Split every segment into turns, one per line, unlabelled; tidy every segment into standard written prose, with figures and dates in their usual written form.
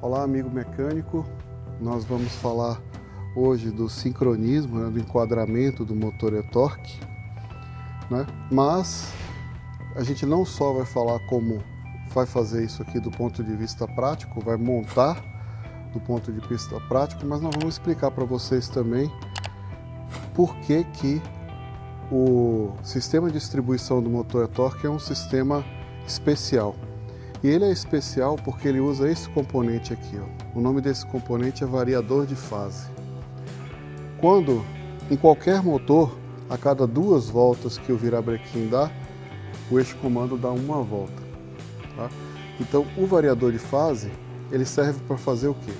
Olá, amigo mecânico. Nós vamos falar hoje do sincronismo, do enquadramento do motor e-torque, né? Mas a gente não só vai falar como vai fazer isso aqui do ponto de vista prático, vai montar do ponto de vista prático, mas nós vamos explicar para vocês também por que o sistema de distribuição do motor e-torque é um sistema especial. E ele é especial porque ele usa esse componente aqui, ó. O nome desse componente é variador de fase. Quando, em qualquer motor, a cada 2 voltas que o virabrequim dá, o eixo comando dá 1 volta. Tá? Então, o variador de fase, ele serve para fazer o quê?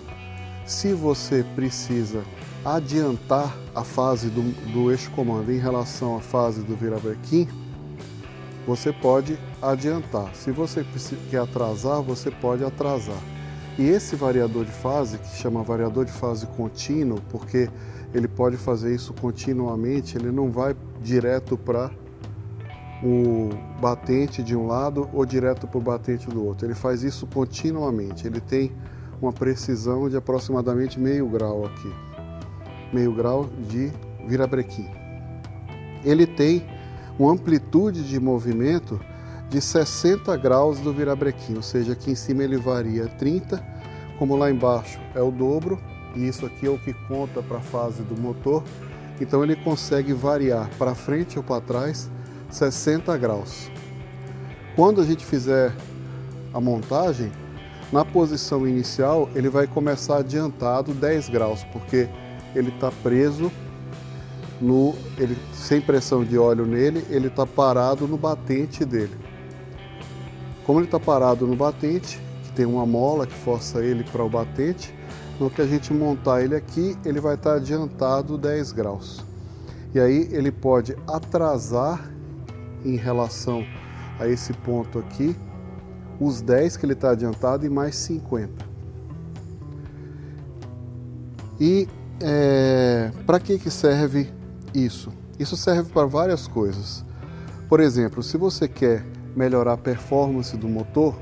Se você precisa adiantar a fase do eixo comando em relação à fase do virabrequim, você pode adiantar. Se você quer atrasar, você pode atrasar. E esse variador de fase, que chama variador de fase contínuo, porque ele pode fazer isso continuamente, ele não vai direto para o batente de um lado ou direto para o batente do outro. Ele faz isso continuamente. Ele tem uma precisão de aproximadamente meio grau aqui. Meio grau de virabrequim. Ele tem uma amplitude de movimento de 60 graus do virabrequim, ou seja, aqui em cima ele varia 30, como lá embaixo é o dobro, e isso aqui é o que conta para a fase do motor, então ele consegue variar para frente ou para trás 60 graus. Quando a gente fizer a montagem, na posição inicial ele vai começar adiantado 10 graus, porque ele está preso sem pressão de óleo nele, ele está parado no batente dele. Como ele está parado no batente, que tem uma mola que força ele para o batente, no que a gente montar ele aqui, ele vai estar adiantado 10 graus. E aí ele pode atrasar em relação a esse ponto aqui, os 10 que ele está adiantado e mais 50. E para que serve isso? Isso serve para várias coisas. Por exemplo, se você quer melhorar a performance do motor,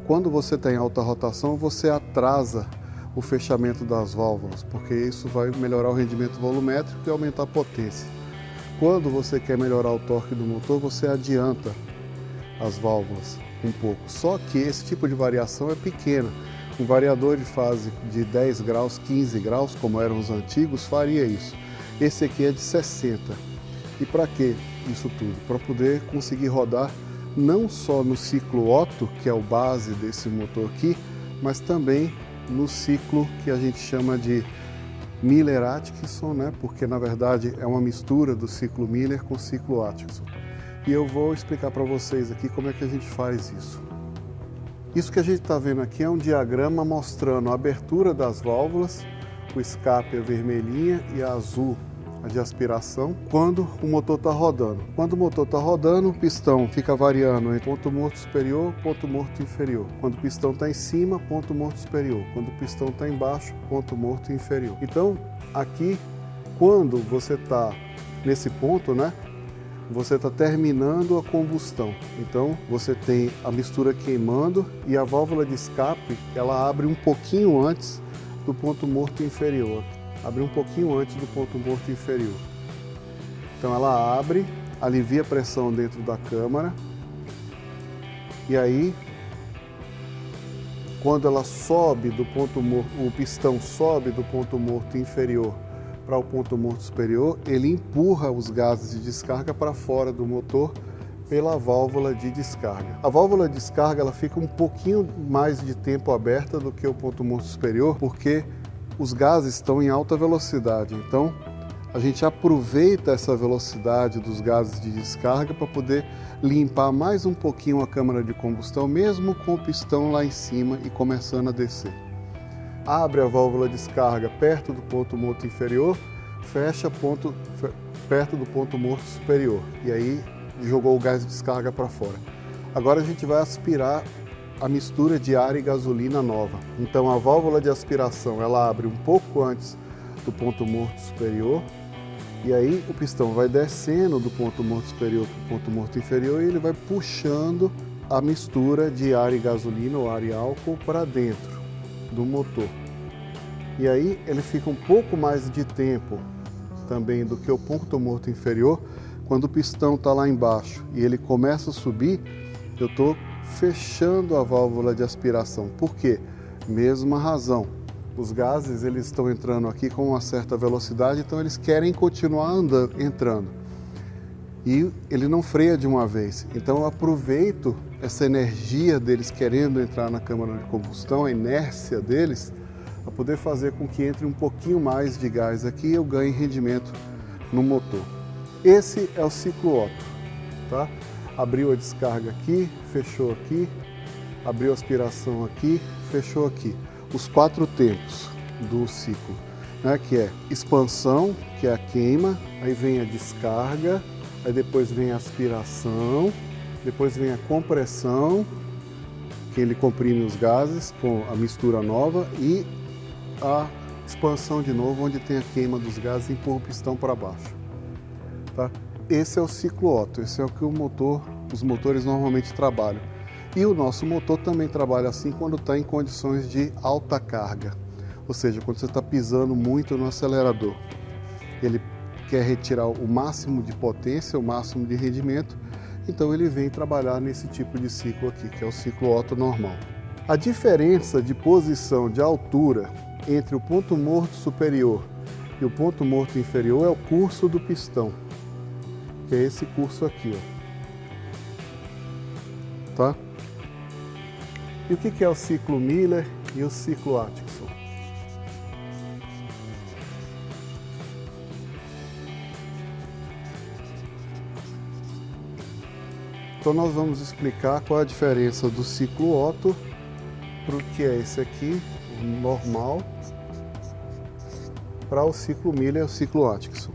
quando você está em alta rotação, você atrasa o fechamento das válvulas, porque isso vai melhorar o rendimento volumétrico e aumentar a potência. Quando você quer melhorar o torque do motor, você adianta as válvulas um pouco. Só que esse tipo de variação é pequena. Um variador de fase de 10 graus, 15 graus, como eram os antigos, faria isso. Esse aqui é de 60. E para que isso tudo? Para poder conseguir rodar não só no ciclo Otto, que é o base desse motor aqui, mas também no ciclo que a gente chama de Miller-Atkinson, né? Porque na verdade é uma mistura do ciclo Miller com o ciclo Atkinson. E eu vou explicar para vocês aqui como é que a gente faz isso. Isso que a gente está vendo aqui é um diagrama mostrando a abertura das válvulas, o escape é vermelhinha e a azul a de aspiração, quando o motor está rodando. Quando o motor está rodando, o pistão fica variando entre ponto morto superior e ponto morto inferior. Quando o pistão está em cima, ponto morto superior. Quando o pistão está embaixo, ponto morto inferior. Então, aqui, quando você está nesse ponto, né, você está terminando a combustão. Então, você tem a mistura queimando e a válvula de escape, ela abre um pouquinho antes do ponto morto inferior. Abre um pouquinho antes do ponto morto inferior. Então ela abre, alivia a pressão dentro da câmara. E aí, quando ela sobe do ponto morto, o pistão sobe do ponto morto inferior para o ponto morto superior, ele empurra os gases de descarga para fora do motor pela válvula de descarga. A válvula de descarga ela fica um pouquinho mais de tempo aberta do que o ponto morto superior, porque os gases estão em alta velocidade. Então, a gente aproveita essa velocidade dos gases de descarga para poder limpar mais um pouquinho a câmara de combustão, mesmo com o pistão lá em cima e começando a descer. Abre a válvula de descarga perto do ponto morto inferior, fecha perto do ponto morto superior. E aí, jogou o gás de descarga para fora. Agora a gente vai aspirar a mistura de ar e gasolina nova. Então a válvula de aspiração ela abre um pouco antes do ponto morto superior e aí o pistão vai descendo do ponto morto superior para o ponto morto inferior e ele vai puxando a mistura de ar e gasolina ou ar e álcool para dentro. do motor. E aí ele fica um pouco mais de tempo também do que o ponto morto inferior. Quando o pistão está lá embaixo e ele começa a subir, eu estou fechando a válvula de aspiração. Por quê? Mesma razão. Os gases eles estão entrando aqui com uma certa velocidade, então eles querem continuar entrando. E ele não freia de uma vez. Então eu aproveito essa energia deles querendo entrar na câmara de combustão, a inércia deles, para poder fazer com que entre um pouquinho mais de gás aqui e eu ganhe rendimento no motor. Esse é o ciclo Otto, tá? Abriu a descarga aqui, fechou aqui, abriu a aspiração aqui, fechou aqui. Os 4 tempos do ciclo, né? Que é expansão, que é a queima, aí vem a descarga, aí depois vem a aspiração, depois vem a compressão, que ele comprime os gases com a mistura nova, e a expansão de novo, onde tem a queima dos gases e empurra o pistão para baixo. Tá? Esse é o ciclo Otto, esse é o que os motores normalmente trabalham. E o nosso motor também trabalha assim quando está em condições de alta carga, ou seja, quando você está pisando muito no acelerador. Ele quer retirar o máximo de potência, o máximo de rendimento, então ele vem trabalhar nesse tipo de ciclo aqui, que é o ciclo Otto normal. A diferença de posição, de altura, entre o ponto morto superior e o ponto morto inferior é o curso do pistão, que é esse curso aqui, ó. Tá? E o que é o ciclo Miller e o ciclo Atkinson? Então nós vamos explicar qual é a diferença do ciclo Otto para o que é esse aqui, o normal, para o ciclo Miller e o ciclo Atkinson.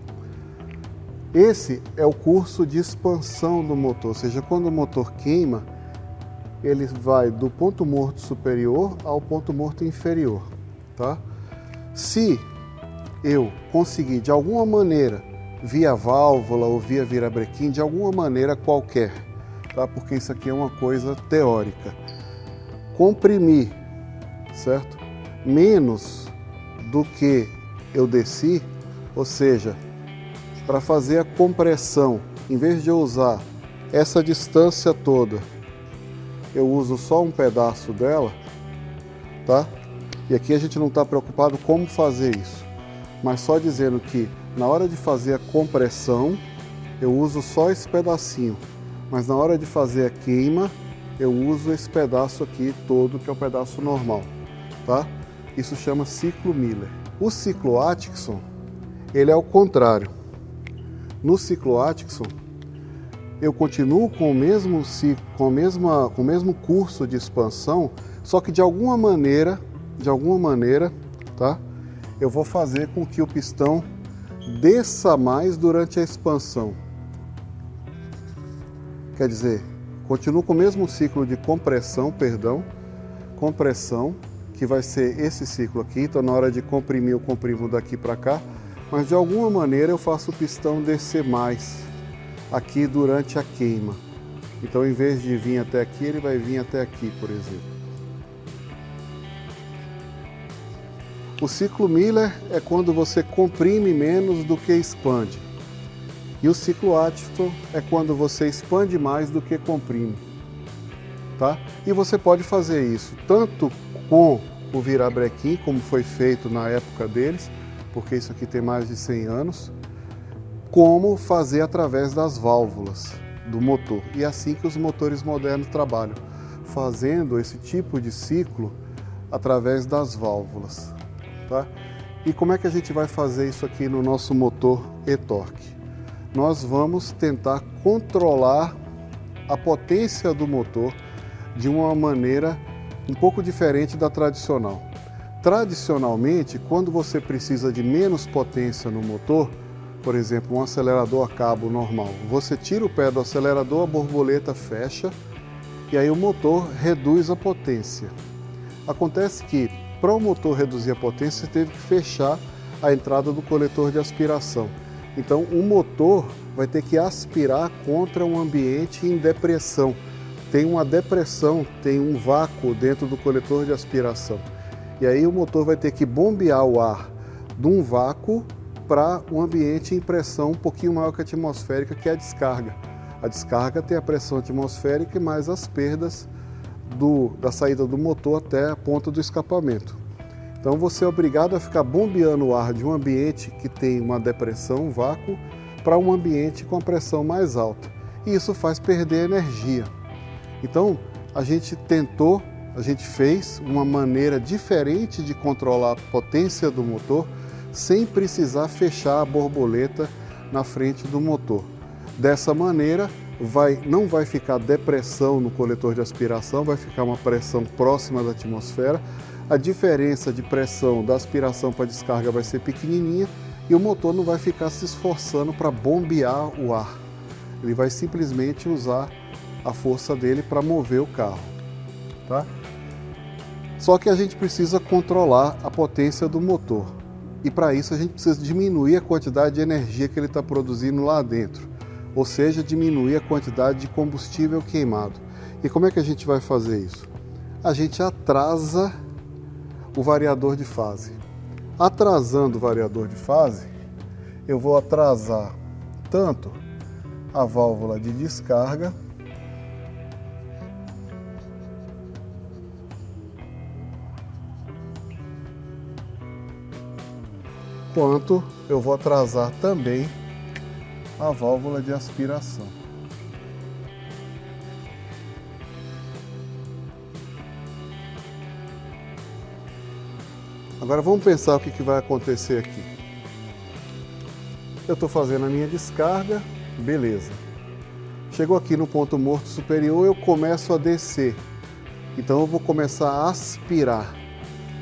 Esse é o curso de expansão do motor, ou seja, quando o motor queima, ele vai do ponto morto superior ao ponto morto inferior, tá? Se eu conseguir de alguma maneira, via válvula ou via virabrequim, de alguma maneira qualquer, tá? Porque isso aqui é uma coisa teórica, comprimir, certo? Menos do que eu desci, ou seja, para fazer a compressão, em vez de eu usar essa distância toda, eu uso só um pedaço dela, tá? E aqui a gente não está preocupado como fazer isso, mas só dizendo que na hora de fazer a compressão, eu uso só esse pedacinho, mas na hora de fazer a queima, eu uso esse pedaço aqui todo, que é o pedaço normal, tá? Isso chama ciclo Miller. O ciclo Atkinson, ele é o contrário. No ciclo Atkinson, eu continuo com o mesmo ciclo, com o mesmo curso de expansão, só que de alguma maneira, tá? Eu vou fazer com que o pistão desça mais durante a expansão. Quer dizer, continuo com o mesmo ciclo de compressão, que vai ser esse ciclo aqui, então na hora de comprimir eu comprimo daqui para cá, mas de alguma maneira eu faço o pistão descer mais aqui durante a queima. Então em vez de vir até aqui, ele vai vir até aqui, por exemplo. O ciclo Miller é quando você comprime menos do que expande. E o ciclo Atkinson é quando você expande mais do que comprime. Tá? E você pode fazer isso tanto com o virabrequim, como foi feito na época deles, porque isso aqui tem mais de 100 anos, como fazer através das válvulas do motor. E é assim que os motores modernos trabalham, fazendo esse tipo de ciclo através das válvulas. Tá? E como é que a gente vai fazer isso aqui no nosso motor e-torque? Nós vamos tentar controlar a potência do motor de uma maneira um pouco diferente da tradicional. Tradicionalmente, quando você precisa de menos potência no motor, por exemplo, um acelerador a cabo normal, você tira o pé do acelerador, a borboleta fecha e aí o motor reduz a potência. Acontece que para o motor reduzir a potência, você teve que fechar a entrada do coletor de aspiração. Então o motor vai ter que aspirar contra um ambiente em depressão. Tem uma depressão, tem um vácuo dentro do coletor de aspiração. E aí o motor vai ter que bombear o ar de um vácuo para um ambiente em pressão um pouquinho maior que a atmosférica, que é a descarga. A descarga tem a pressão atmosférica e mais as perdas da saída do motor até a ponta do escapamento. Então você é obrigado a ficar bombeando o ar de um ambiente que tem uma depressão, um vácuo, para um ambiente com a pressão mais alta. E isso faz perder energia. Então a gente fez uma maneira diferente de controlar a potência do motor sem precisar fechar a borboleta na frente do motor. Dessa maneira, não vai ficar depressão no coletor de aspiração, vai ficar uma pressão próxima da atmosfera. A diferença de pressão da aspiração para a descarga vai ser pequenininha e o motor não vai ficar se esforçando para bombear o ar. Ele vai simplesmente usar a força dele para mover o carro, tá? Só que a gente precisa controlar a potência do motor. E para isso a gente precisa diminuir a quantidade de energia que ele está produzindo lá dentro. Ou seja, diminuir a quantidade de combustível queimado. E como é que a gente vai fazer isso? A gente atrasa o variador de fase. Atrasando o variador de fase, eu vou atrasar tanto a válvula de descarga quanto eu vou atrasar também a válvula de aspiração. Agora vamos pensar o que vai acontecer aqui. Eu estou fazendo a minha descarga, beleza. Chegou aqui no ponto morto superior, eu começo a descer. Então eu vou começar a aspirar,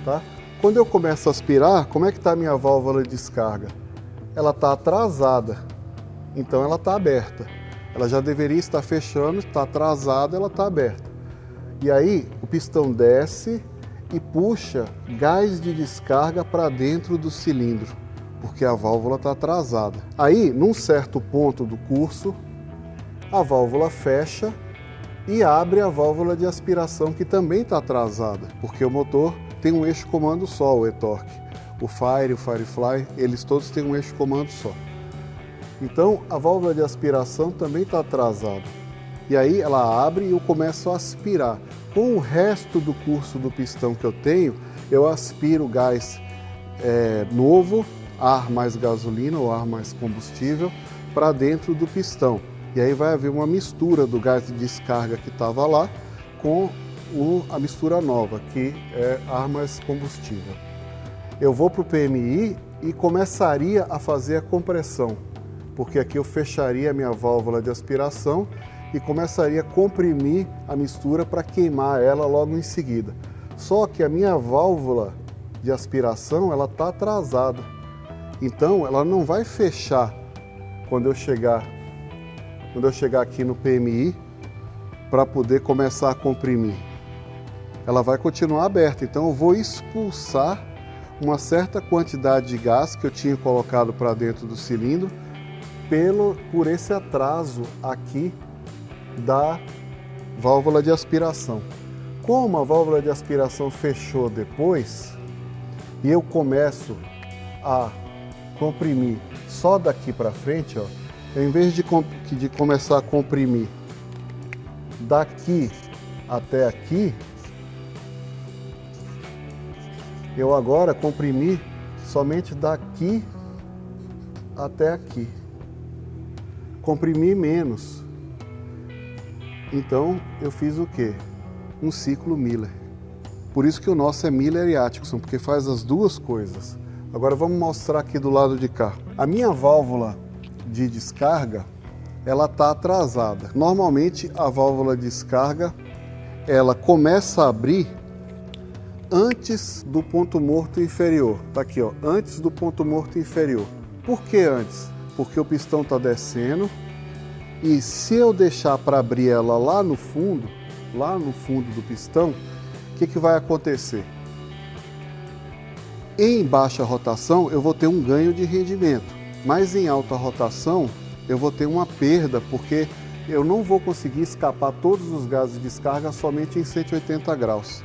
tá? Quando eu começo a aspirar, como é que está a minha válvula de descarga? Ela está atrasada, então ela está aberta. Ela já deveria estar fechando, está atrasada, ela está aberta. E aí o pistão desce e puxa gás de descarga para dentro do cilindro, porque a válvula está atrasada. Aí, num certo ponto do curso, a válvula fecha e abre a válvula de aspiração, que também está atrasada, porque o motor tem um eixo comando só, o e-torque. O Fire, o Firefly, eles todos têm um eixo comando só. Então, a válvula de aspiração também está atrasada. E aí ela abre e eu começo a aspirar. Com o resto do curso do pistão que eu tenho, eu aspiro gás novo, ar mais gasolina ou ar mais combustível, para dentro do pistão. E aí vai haver uma mistura do gás de descarga que estava lá com a mistura nova, que é ar mais combustível. Eu vou para o PMI e começaria a fazer a compressão, porque aqui eu fecharia a minha válvula de aspiração e começaria a comprimir a mistura para queimar ela logo em seguida. Só que a minha válvula de aspiração, ela está atrasada. Então ela não vai fechar quando eu chegar aqui no PMI para poder começar a comprimir. Ela vai continuar aberta, então eu vou expulsar uma certa quantidade de gás que eu tinha colocado para dentro do cilindro por esse atraso aqui da válvula de aspiração. Como a válvula de aspiração fechou depois e eu começo a comprimir só daqui para frente, ó, em vez de começar a comprimir daqui até aqui, eu agora comprimi somente daqui até aqui. Comprimi menos. Então eu fiz o quê? Um ciclo Miller. Por isso que o nosso é Miller e Atkinson, porque faz as duas coisas. Agora vamos mostrar aqui do lado de cá. A minha válvula de descarga, ela está atrasada. Normalmente a válvula de descarga, ela começa a abrir antes do ponto morto inferior. Tá aqui, ó, antes do ponto morto inferior. Por que antes? Porque o pistão está descendo e se eu deixar para abrir ela lá no fundo do pistão, o que vai acontecer? Em baixa rotação eu vou ter um ganho de rendimento, mas em alta rotação eu vou ter uma perda, porque eu não vou conseguir escapar todos os gases de descarga somente em 180 graus.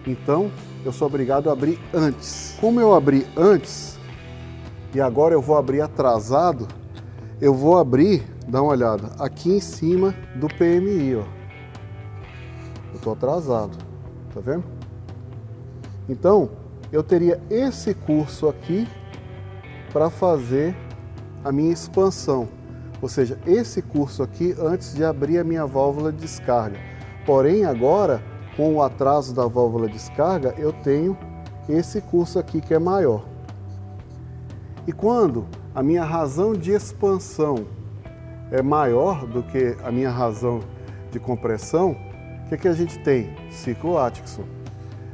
Então, eu sou obrigado a abrir antes. Como eu abri antes, e agora eu vou abrir atrasado, eu vou abrir, dá uma olhada, aqui em cima do PMI, ó. Eu estou atrasado, tá vendo? Então, eu teria esse curso aqui para fazer a minha expansão. Ou seja, esse curso aqui antes de abrir a minha válvula de descarga. Porém, agora, com o atraso da válvula de descarga, eu tenho esse curso aqui que é maior. E quando a minha razão de expansão é maior do que a minha razão de compressão, o que a gente tem? Ciclo Atkinson.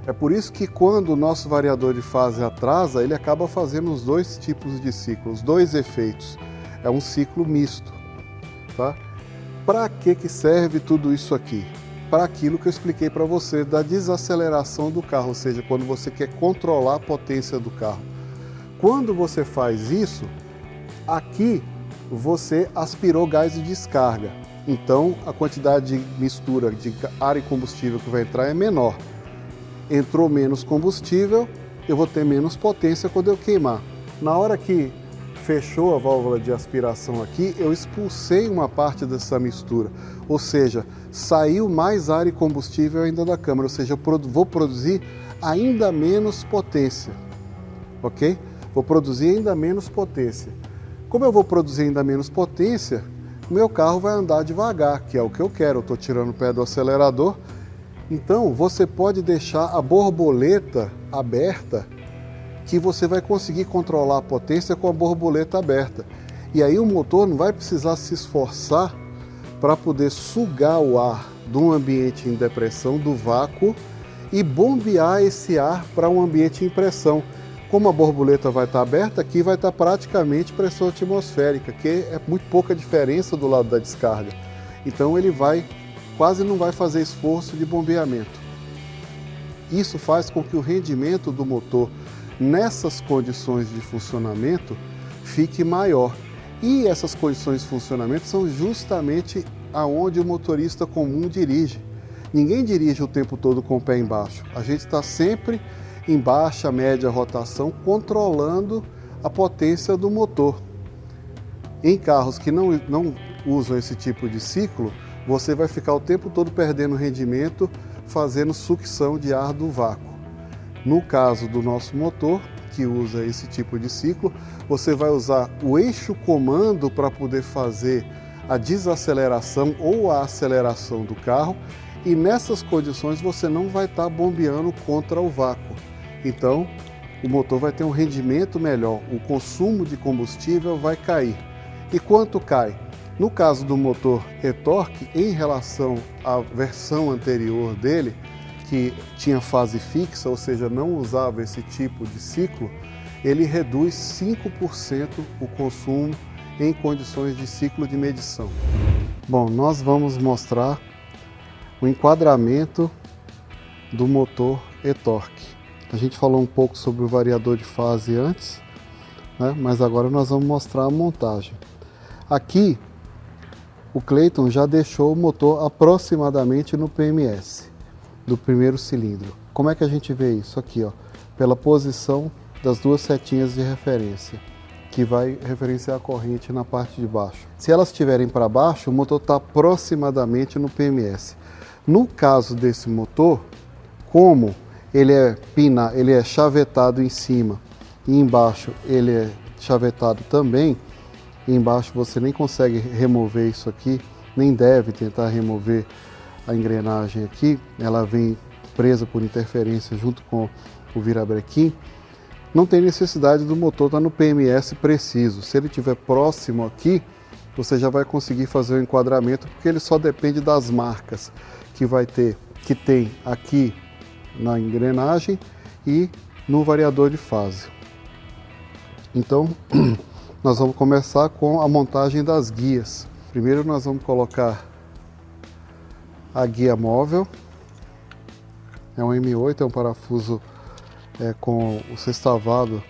É por isso que quando o nosso variador de fase atrasa, ele acaba fazendo os dois tipos de ciclo, os dois efeitos. É um ciclo misto. Tá? Para que serve tudo isso aqui? Para aquilo que eu expliquei para você da desaceleração do carro, ou seja, quando você quer controlar a potência do carro. Quando você faz isso, aqui você aspirou gás de descarga. Então a quantidade de mistura de ar e combustível que vai entrar é menor. Entrou menos combustível, eu vou ter menos potência quando eu queimar. Na hora que fechou a válvula de aspiração aqui, eu expulsei uma parte dessa mistura, ou seja, saiu mais ar e combustível ainda da câmara, ou seja, eu vou produzir ainda menos potência, ok? Vou produzir ainda menos potência. Como eu vou produzir ainda menos potência, o meu carro vai andar devagar, que é o que eu quero, eu estou tirando o pé do acelerador. Então, você pode deixar a borboleta aberta, que você vai conseguir controlar a potência com a borboleta aberta. E aí o motor não vai precisar se esforçar para poder sugar o ar de um ambiente em depressão, do vácuo, e bombear esse ar para um ambiente em pressão. Como a borboleta vai estar aberta, aqui vai estar praticamente pressão atmosférica, que é muito pouca diferença do lado da descarga. Então ele quase não vai fazer esforço de bombeamento. Isso faz com que o rendimento do motor nessas condições de funcionamento fique maior. E essas condições de funcionamento são justamente aonde o motorista comum dirige. Ninguém dirige o tempo todo com o pé embaixo. A gente está sempre em baixa, média rotação, controlando a potência do motor. Em carros que não usam esse tipo de ciclo, você vai ficar o tempo todo perdendo rendimento, fazendo sucção de ar do vácuo. No caso do nosso motor, que usa esse tipo de ciclo, você vai usar o eixo comando para poder fazer a desaceleração ou a aceleração do carro, e nessas condições você não vai estar bombeando contra o vácuo. Então, o motor vai ter um rendimento melhor, o consumo de combustível vai cair. E quanto cai? No caso do motor e-torque, em relação à versão anterior dele, que tinha fase fixa, ou seja, não usava esse tipo de ciclo, ele reduz 5% o consumo em condições de ciclo de medição. Bom, nós vamos mostrar o enquadramento do motor e-torque. A gente falou um pouco sobre o variador de fase antes, né? Mas agora nós vamos mostrar a montagem. Aqui, o Clayton já deixou o motor aproximadamente no PMS do primeiro cilindro. Como é que a gente vê isso? Aqui, ó, pela posição das duas setinhas de referência, que vai referenciar a corrente na parte de baixo. Se elas estiverem para baixo, o motor está aproximadamente no PMS. No caso desse motor, como ele é chavetado em cima e embaixo ele é chavetado também, e embaixo você nem consegue remover isso aqui, nem deve tentar remover a engrenagem aqui, ela vem presa por interferência junto com o virabrequim, não tem necessidade do motor estar no PMS preciso. Se ele estiver próximo aqui, você já vai conseguir fazer o enquadramento, porque ele só depende das marcas que tem aqui na engrenagem e no variador de fase. Então, nós vamos começar com a montagem das guias. Primeiro nós vamos colocar a guia móvel. É um M8, é um parafuso com o sextavado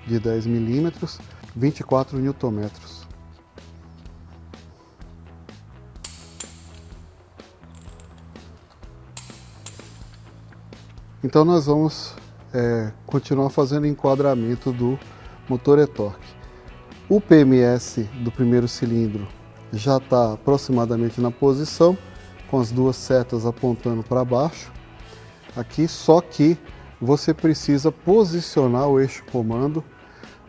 de 10 milímetros, 24 Nm. Então nós vamos continuar fazendo enquadramento do motor e-torque. O PMS do primeiro cilindro já está aproximadamente na posição, com as duas setas apontando para baixo. Aqui, só que você precisa posicionar o eixo comando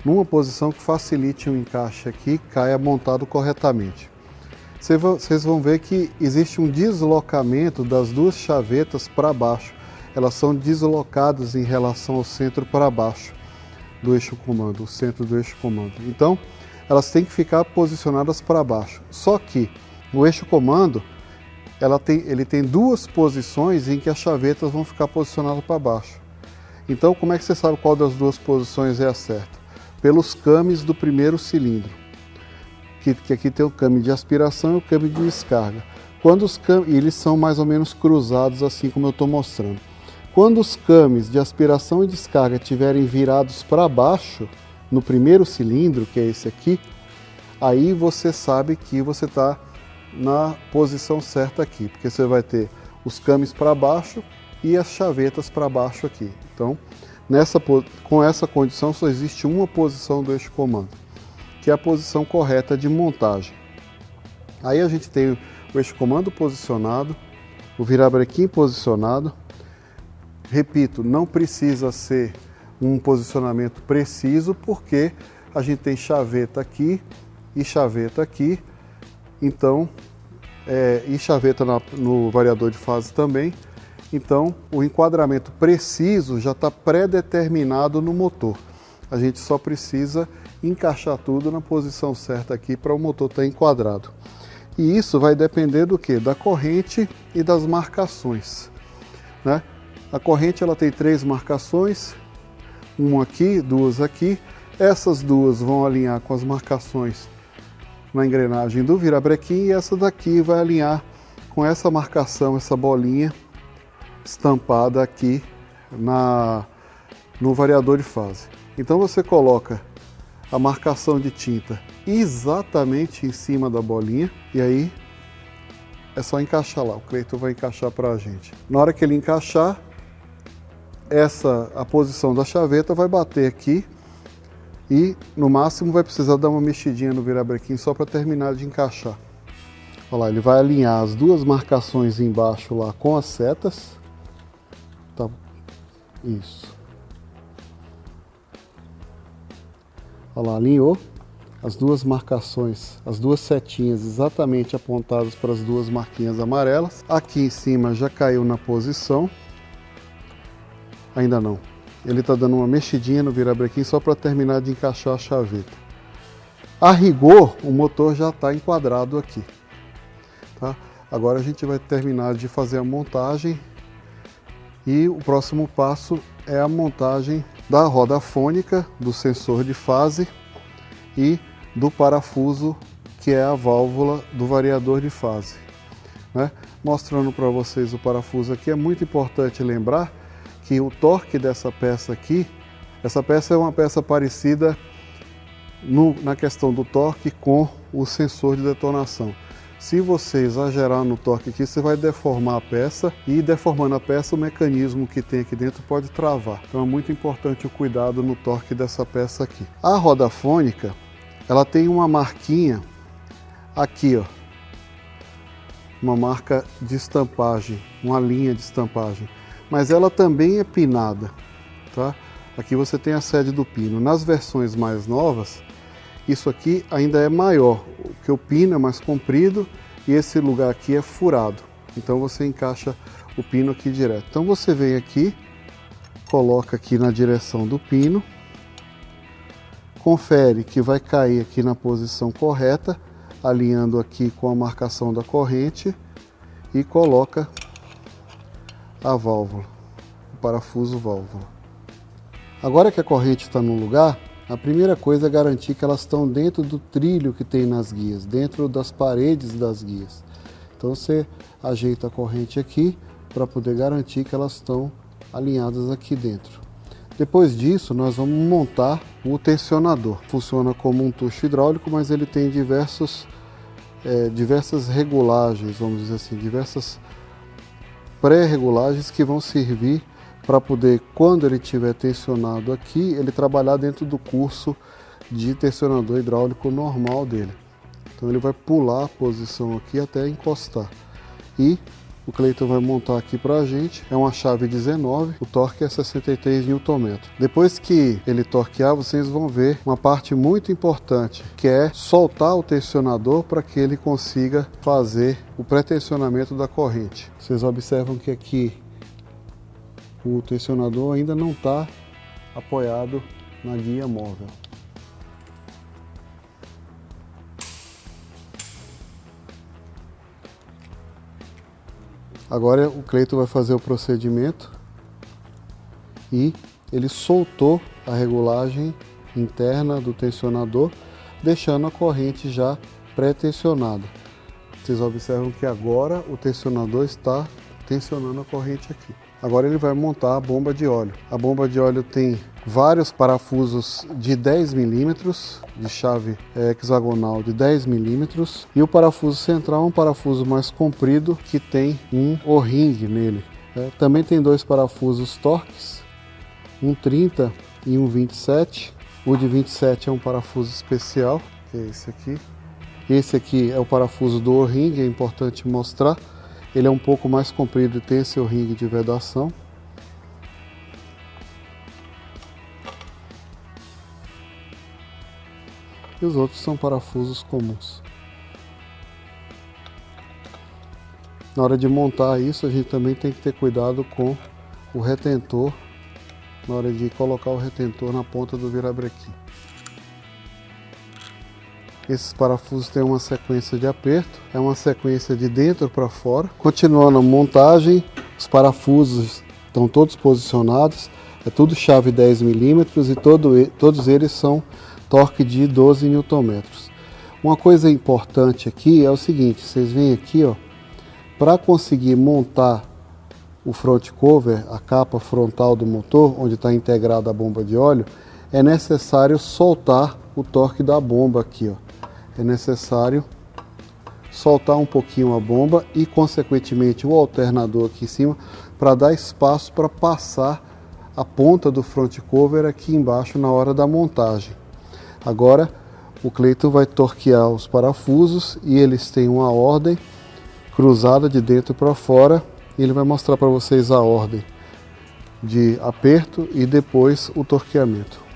numa posição que facilite o encaixe aqui e caia montado corretamente. Vocês vão ver que existe um deslocamento das duas chavetas para baixo. Elas são deslocadas em relação ao centro para baixo do eixo comando, o centro do eixo comando. Então, elas têm que ficar posicionadas para baixo. Só que o eixo comando, ele tem duas posições em que as chavetas vão ficar posicionadas para baixo. Então, como é que você sabe qual das duas posições é a certa? Pelos cames do primeiro cilindro. Que aqui tem o came de aspiração e o came de descarga. Quando os cames, eles são mais ou menos cruzados, assim como eu estou mostrando. Quando os cames de aspiração e descarga estiverem virados para baixo, no primeiro cilindro, que é esse aqui, aí você sabe que você está na posição certa aqui, porque você vai ter os cames para baixo e as chavetas para baixo aqui. Então, com essa condição, só existe uma posição do eixo comando, que é a posição correta de montagem. Aí a gente tem o eixo comando posicionado, o virabrequim posicionado. Repito, não precisa ser um posicionamento preciso, porque a gente tem chaveta aqui e chaveta aqui, então, e chaveta no variador de fase também. Então, o enquadramento preciso já está pré-determinado no motor. A gente só precisa encaixar tudo na posição certa aqui para o motor estar enquadrado. E isso vai depender do quê? Da corrente e das marcações, né? A corrente ela tem 3 marcações, uma aqui, 2 aqui. Essas duas vão alinhar com as marcações na engrenagem do virabrequim e essa daqui vai alinhar com essa marcação, essa bolinha estampada aqui no variador de fase. Então você coloca a marcação de tinta exatamente em cima da bolinha e aí é só encaixar lá. O Cleiton vai encaixar para a gente. Na hora que ele encaixar, a posição da chaveta vai bater aqui e no máximo vai precisar dar uma mexidinha no virabrequim só para terminar de encaixar. Olha lá, ele vai alinhar as duas marcações embaixo lá com as setas. Tá, isso. Olha lá, alinhou as duas marcações, as duas setinhas exatamente apontadas para as duas marquinhas amarelas. Aqui em cima já caiu na posição. Ainda não. Ele está dando uma mexidinha no virabrequim só para terminar de encaixar a chaveta. A rigor, o motor já está enquadrado aqui. Tá? Agora a gente vai terminar de fazer a montagem e o próximo passo é a montagem da roda fônica, do sensor de fase e do parafuso, que é a válvula do variador de fase, né? Mostrando para vocês o parafuso aqui, é muito importante lembrar que o torque dessa peça aqui, essa peça é uma peça parecida na questão do torque com o sensor de detonação. Se você exagerar no torque aqui, você vai deformar a peça e deformando a peça, o mecanismo que tem aqui dentro pode travar. Então é muito importante o cuidado no torque dessa peça aqui. A roda fônica, ela tem uma marquinha aqui, ó, uma marca de estampagem, uma linha de estampagem. Mas ela também é pinada, tá? Aqui você tem a sede do pino. Nas versões mais novas, isso aqui ainda é maior, porque o pino é mais comprido e esse lugar aqui é furado. Então você encaixa o pino aqui direto. Então você vem aqui, coloca aqui na direção do pino, confere que vai cair aqui na posição correta, alinhando aqui com a marcação da corrente e coloca a válvula, o parafuso válvula. Agora que a corrente está no lugar, a primeira coisa é garantir que elas estão dentro do trilho que tem nas guias, dentro das paredes das guias. Então você ajeita a corrente aqui para poder garantir que elas estão alinhadas aqui dentro. Depois disso, nós vamos montar o tensionador. Funciona como um tucho hidráulico, mas ele tem diversas regulagens, vamos dizer assim, diversas pré-regulagens que vão servir para poder, quando ele estiver tensionado aqui, ele trabalhar dentro do curso de tensionador hidráulico normal dele. Então ele vai pular a posição aqui até encostar. E o Cleiton vai montar aqui pra gente, é uma chave 19, o torque é 63 Nm. Depois que ele torquear, vocês vão ver uma parte muito importante, que é soltar o tensionador para que ele consiga fazer o pré-tensionamento da corrente. Vocês observam que aqui o tensionador ainda não está apoiado na guia móvel. Agora o Cleiton vai fazer o procedimento e ele soltou a regulagem interna do tensionador, deixando a corrente já pré-tensionada. Vocês observam que agora o tensionador está tensionando a corrente aqui. Agora ele vai montar a bomba de óleo. A bomba de óleo tem vários parafusos de 10 milímetros, de chave hexagonal de 10 milímetros, e o parafuso central é um parafuso mais comprido que tem um O-ring nele. Também tem dois parafusos Torx, um 30 e um 27. O de 27 é um parafuso especial, que é esse aqui. Esse aqui é o parafuso do O-ring, é importante mostrar. Ele é um pouco mais comprido e tem esse O-ring de vedação. E os outros são parafusos comuns. Na hora de montar isso, a gente também tem que ter cuidado com o retentor, na hora de colocar o retentor na ponta do virabrequim. Esses parafusos têm uma sequência de aperto, é uma sequência de dentro para fora. Continuando a montagem, os parafusos estão todos posicionados, é tudo chave 10 milímetros e todos eles são torque de 12 Nm. Uma coisa importante aqui é o seguinte, vocês veem aqui, ó, para conseguir montar o front cover, a capa frontal do motor, onde está integrada a bomba de óleo, é necessário soltar o torque da bomba aqui, ó. É necessário soltar um pouquinho a bomba e, consequentemente, o alternador aqui em cima para dar espaço para passar a ponta do front cover aqui embaixo na hora da montagem. Agora, o Cleiton vai torquear os parafusos e eles têm uma ordem cruzada de dentro para fora. E ele vai mostrar para vocês a ordem de aperto e depois o torqueamento.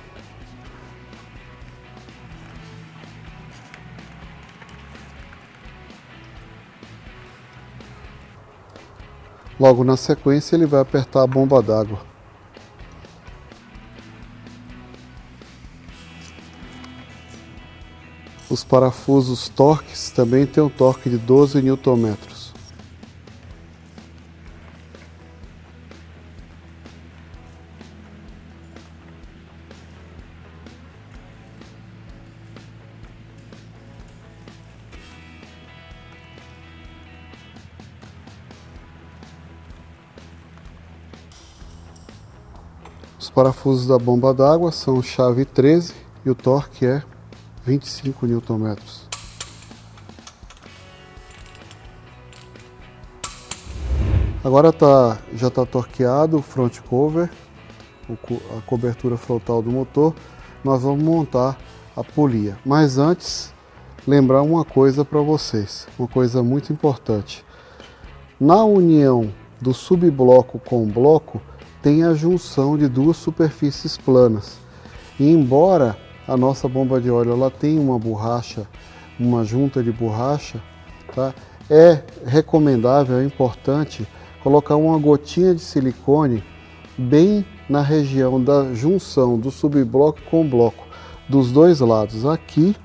Logo na sequência ele vai apertar a bomba d'água. Os parafusos Torx também têm um torque de 12 Nm. Os parafusos da bomba d'água são chave 13 e o torque é 25 Nm. Agora já está torqueado o front cover, a cobertura frontal do motor. Nós vamos montar a polia. Mas antes, lembrar uma coisa para vocês, uma coisa muito importante. Na união do subbloco com o bloco, tem a junção de duas superfícies planas. E embora a nossa bomba de óleo ela tenha uma borracha, uma junta de borracha, tá? É recomendável, é importante colocar uma gotinha de silicone bem na região da junção do subbloco com o bloco, dos dois lados, aqui,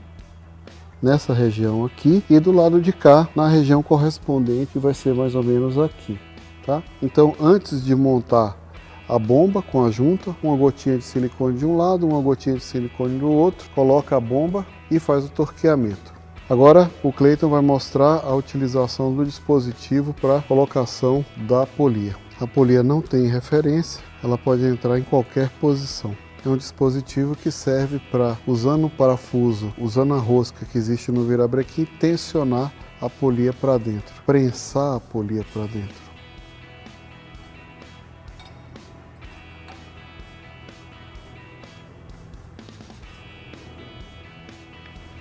nessa região aqui, e do lado de cá, na região correspondente, vai ser mais ou menos aqui, tá? Então, antes de montar a bomba com a junta, uma gotinha de silicone de um lado, uma gotinha de silicone do outro, coloca a bomba e faz o torqueamento. Agora o Cleiton vai mostrar a utilização do dispositivo para colocação da polia. A polia não tem referência, ela pode entrar em qualquer posição. É um dispositivo que serve para, usando o parafuso, usando a rosca que existe no virabrequim, tensionar a polia para dentro, prensar a polia para dentro.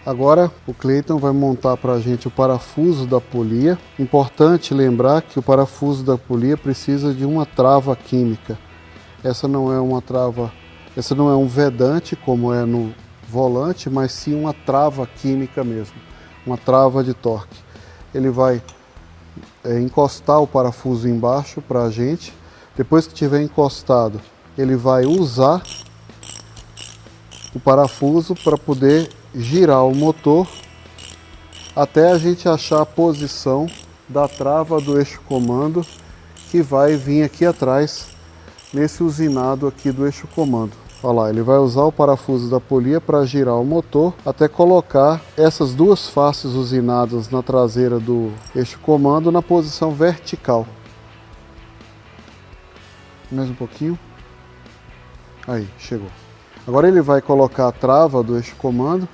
Agora o Cleiton vai montar para a gente o parafuso da polia. Importante lembrar que o parafuso da polia precisa de uma trava química. Essa não é uma trava, essa não é um vedante como é no volante, mas sim uma trava química mesmo, uma trava de torque. Ele vai encostar o parafuso embaixo para a gente. Depois que tiver encostado, ele vai usar o parafuso para poder girar o motor até a gente achar a posição da trava do eixo comando que vai vir aqui atrás nesse usinado aqui do eixo comando. Olha lá, ele vai usar o parafuso da polia para girar o motor até colocar essas duas faces usinadas na traseira do eixo comando na posição vertical. Mais um pouquinho. Aí, chegou. Agora ele vai colocar a trava do eixo comando,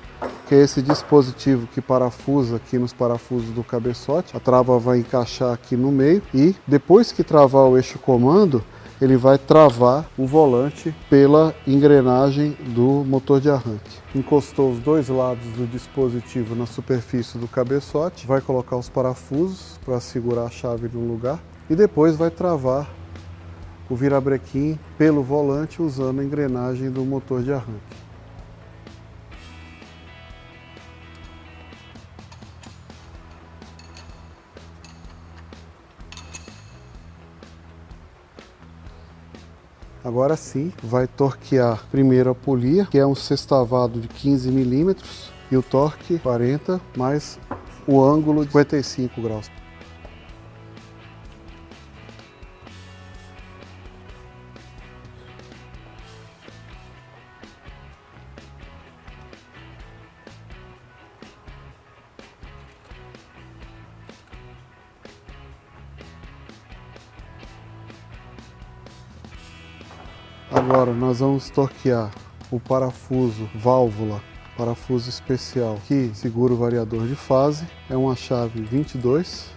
que é esse dispositivo que parafusa aqui nos parafusos do cabeçote. A trava vai encaixar aqui no meio e depois que travar o eixo comando, ele vai travar o volante pela engrenagem do motor de arranque. Encostou os dois lados do dispositivo na superfície do cabeçote, vai colocar os parafusos para segurar a chave no lugar e depois vai travar o virabrequim pelo volante usando a engrenagem do motor de arranque. Agora sim, vai torquear primeiro a polia, que é um sextavado de 15 milímetros, e o torque 40, mais o ângulo de 55 graus. Agora nós vamos torquear o parafuso válvula, parafuso especial que segura o variador de fase. É uma chave 22.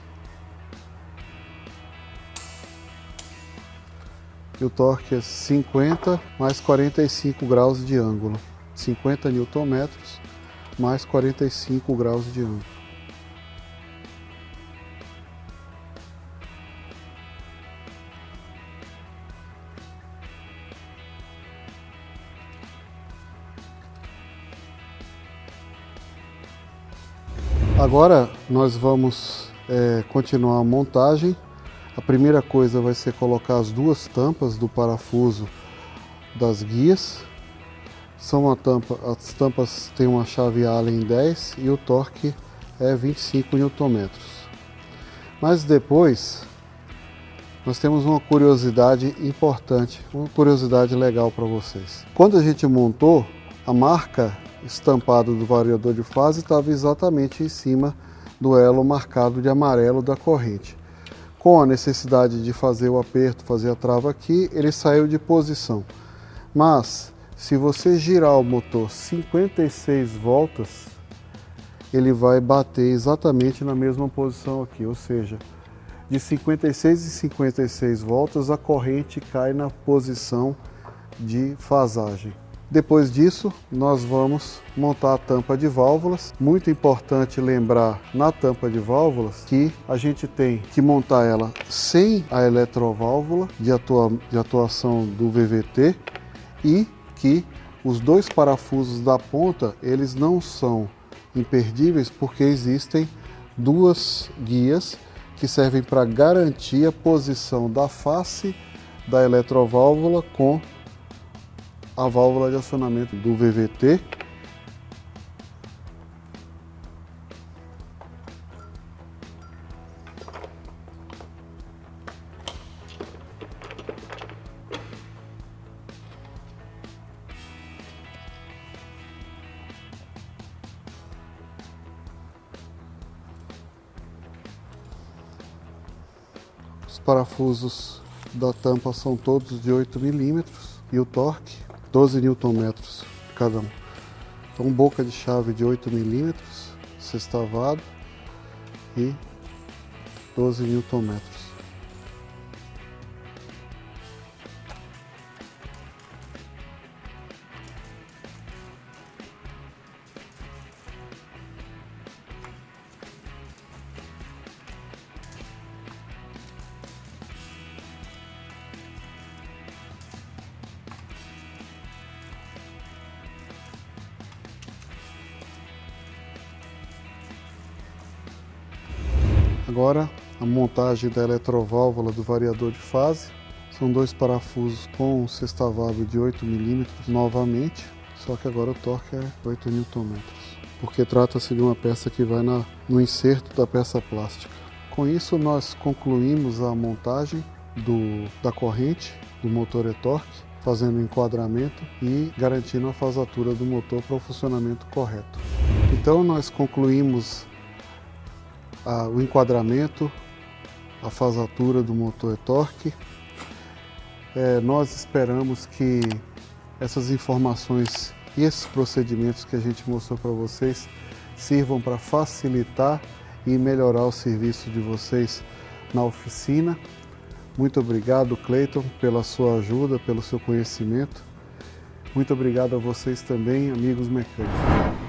E o torque é 50 mais 45 graus de ângulo. 50 Nm mais 45 graus de ângulo. Agora nós vamos continuar a montagem. A primeira coisa vai ser colocar as duas tampas do parafuso das guias. As tampas têm uma chave Allen 10 e o torque é 25 Nm. Mas depois nós temos uma curiosidade importante, uma curiosidade legal para vocês. Quando a gente montou, a marca estampada do variador de fase estava exatamente em cima do elo marcado de amarelo da corrente. Com a necessidade de fazer o aperto, fazer a trava aqui, ele saiu de posição. Mas se você girar o motor 56 voltas, ele vai bater exatamente na mesma posição aqui, ou seja, de 56 em 56 voltas a corrente cai na posição de fasagem. Depois disso, nós vamos montar a tampa de válvulas. Muito importante lembrar na tampa de válvulas que a gente tem que montar ela sem a eletroválvula de atuação do VVT e que os dois parafusos da ponta, eles não são imperdíveis porque existem duas guias que servem para garantir a posição da face da eletroválvula com a válvula de acionamento do VVT. Os parafusos da tampa são todos de 8 milímetros e o torque 12 Nm cada um. Então, boca de chave de 8 milímetros, sextavado e 12 Nm. Agora a montagem da eletroválvula do variador de fase. São 2 parafusos com sextavalve de 8 mm novamente, só que agora o torque é 8 Nm, porque trata-se de uma peça que vai no inserto da peça plástica. Com isso nós concluímos a montagem da corrente do motor e-torque, fazendo o enquadramento e garantindo a fasatura do motor para o funcionamento correto. Então nós concluímos o enquadramento, a fasatura do motor e-torque. Nós esperamos que essas informações e esses procedimentos que a gente mostrou para vocês sirvam para facilitar e melhorar o serviço de vocês na oficina. Muito obrigado, Cleiton, pela sua ajuda, pelo seu conhecimento. Muito obrigado a vocês também, amigos mecânicos.